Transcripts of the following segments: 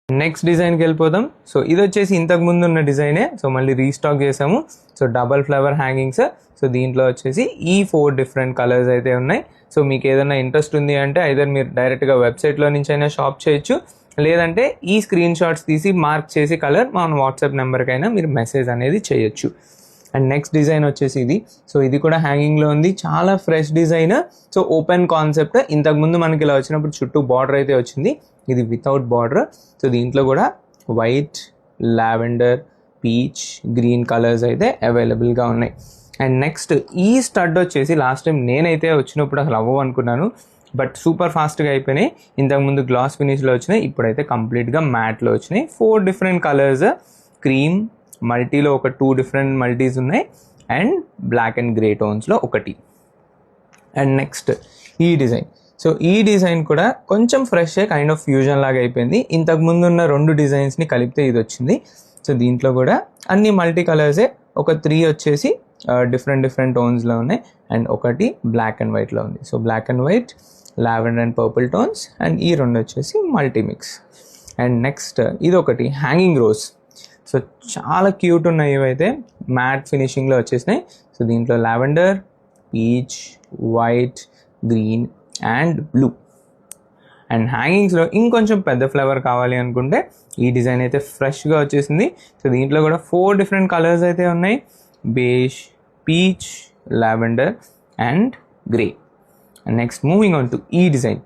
Next డిజైన్కి వెళ్ళిపోదాం. So ఇది వచ్చేసి ఇంతకు ముందు ఉన్న డిజైనే, సో మళ్ళీ రీస్టాక్ చేసాము. So double flower hangings. So దీంట్లో వచ్చేసి ఈ 4 డిఫరెంట్ కలర్స్ అయితే ఉన్నాయి. సో మీకు ఏదైనా ఇంట్రెస్ట్ ఉంది అంటే ఐదర్ మీరు డైరెక్ట్గా వెబ్సైట్లో నుంచి అయినా షాప్ చేయొచ్చు, లేదంటే ఈ స్క్రీన్ షాట్స్ తీసి మార్క్ చేసి కలర్ మన వాట్సాప్ నెంబర్కైనా మీరు మెసేజ్ అనేది చేయొచ్చు. అండ్ నెక్స్ట్ డిజైన్ వచ్చేసి ఇది. సో ఇది కూడా హ్యాంగింగ్లో ఉంది, చాలా fresh design. So open concept. ఇంతకుముందు మనకి ఇలా వచ్చినప్పుడు చుట్టూ బార్డర్ అయితే వచ్చింది, ఇది వితౌట్ బార్డర్. సో దీంట్లో కూడా white, lavender, peach, green colours అయితే అవైలబుల్గా ఉన్నాయి. అండ్ నెక్స్ట్ ఈ స్టడ్ వచ్చేసి లాస్ట్ టైం నేనైతే వచ్చినప్పుడు అసలు అవ్వవు అనుకున్నాను, బట్ సూపర్ ఫాస్ట్గా అయిపోయినాయి. ఇంతకుముందు గ్లాస్ ఫినిష్లో వచ్చినాయి, ఇప్పుడైతే కంప్లీట్గా మ్యాట్లో వచ్చినాయి. 4 డిఫరెంట్ కలర్స్, క్రీమ్, మల్టీలో ఒక 2 డిఫరెంట్ మల్టీస్ ఉన్నాయి, అండ్ బ్లాక్ అండ్ గ్రే టోన్స్లో ఒకటి. అండ్ నెక్స్ట్ ఈ డిజైన్. సో ఈ డిజైన్ కూడా కొంచెం ఫ్రెష్, కైండ్ ఆఫ్ ఫ్యూజన్ లాగా అయిపోయింది. ఇంతకుముందు ఉన్న 2 డిజైన్స్ని కలిపితే ఇది వచ్చింది. సో దీంట్లో కూడా అన్ని మల్టీ కలర్సే, ఒక 3 వచ్చేసి డిఫరెంట్ టోన్స్లో ఉన్నాయి, అండ్ ఒకటి బ్లాక్ అండ్ వైట్లో ఉంది. So black and white, lavender and purple tones, and ఈ 2 వచ్చేసి మల్టీ మిక్స్. అండ్ నెక్స్ట్ ఇది ఒకటి హ్యాంగింగ్ రోజ్. సో చాలా క్యూట్ ఉన్నాయి ఇవైతే, మ్యాట్ ఫినిషింగ్లో వచ్చేసినాయి. సో దీంట్లో lavender, peach, white, green and blue. And హ్యాంగింగ్స్లో ఇంకొంచెం పెద్ద ఫ్లేవర్ కావాలి అనుకుంటే ఈ డిజైన్ అయితే ఫ్రెష్గా వచ్చేసింది. సో దీంట్లో కూడా 4 డిఫరెంట్ కలర్స్ అయితే ఉన్నాయి, beige, peach, lavender and grey. And next moving on to ఈ డిజైన్.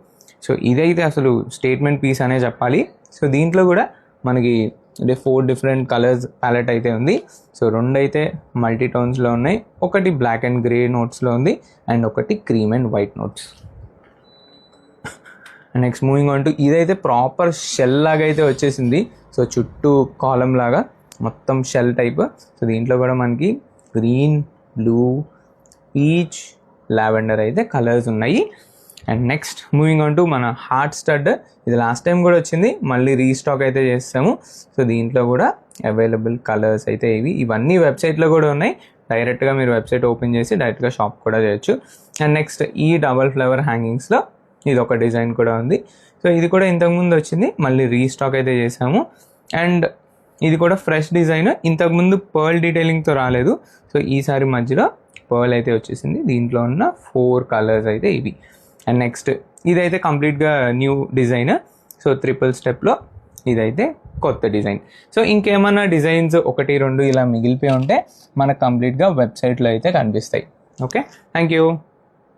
సో ఇదైతే అసలు స్టేట్మెంట్ పీస్ అనే చెప్పాలి. సో దీంట్లో కూడా మనకి 4 డిఫరెంట్ కలర్స్ ప్యాలెట్ అయితే ఉంది. సో 2 అయితే మల్టీ టోన్స్లో ఉన్నాయి, ఒకటి బ్లాక్ అండ్ గ్రే నోట్స్లో ఉంది, అండ్ ఒకటి cream and white notes. And next moving on to ఇదైతే ప్రాపర్ షెల్ లాగా అయితే వచ్చేసింది. సో చుట్టూ కాలం లాగా మొత్తం షెల్ టైప్. సో దీంట్లో కూడా మనకి గ్రీన్, బ్లూ, పీచ్, లావెండర్ అయితే కలర్స్ ఉన్నాయి. And next moving on to మన హార్ట్ స్టడ్. ఇది లాస్ట్ టైం కూడా వచ్చింది, మళ్ళీ రీస్టాక్ అయితే చేస్తాము. సో దీంట్లో కూడా అవైలబుల్ కలర్స్ అయితే ఇవన్నీ వెబ్సైట్లో కూడా ఉన్నాయి. డైరెక్ట్గా మీరు వెబ్సైట్ ఓపెన్ చేసి డైరెక్ట్గా షాప్ కూడా చేయొచ్చు. అండ్ నెక్స్ట్ ఈ డబల్ ఫ్లవర్ హ్యాంగింగ్స్లో ఇది ఒక డిజైన్ కూడా ఉంది. సో ఇది కూడా ఇంతకుముందు వచ్చింది, మళ్ళీ రీస్టాక్ అయితే చేసాము. అండ్ ఇది కూడా ఫ్రెష్ డిజైన్, ఇంతకుముందు పర్ల్ డీటెయిలింగ్తో రాలేదు. సో ఈసారి మధ్యలో పర్ల్ అయితే వచ్చేసింది. దీంట్లో ఉన్న 4 కలర్స్ అయితే ఇవి. అండ్ నెక్స్ట్ ఇదైతే కంప్లీట్గా న్యూ డిజైన్. సో 3 స్టెప్లో ఇదైతే కొత్త డిజైన్. సో ఇంకేమన్నా డిజైన్స్ 1, 2 ఇలా మిగిలిపోయి ఉంటే మనకు కంప్లీట్గా వెబ్సైట్లో అయితే కనిపిస్తాయి. Okay, thank you.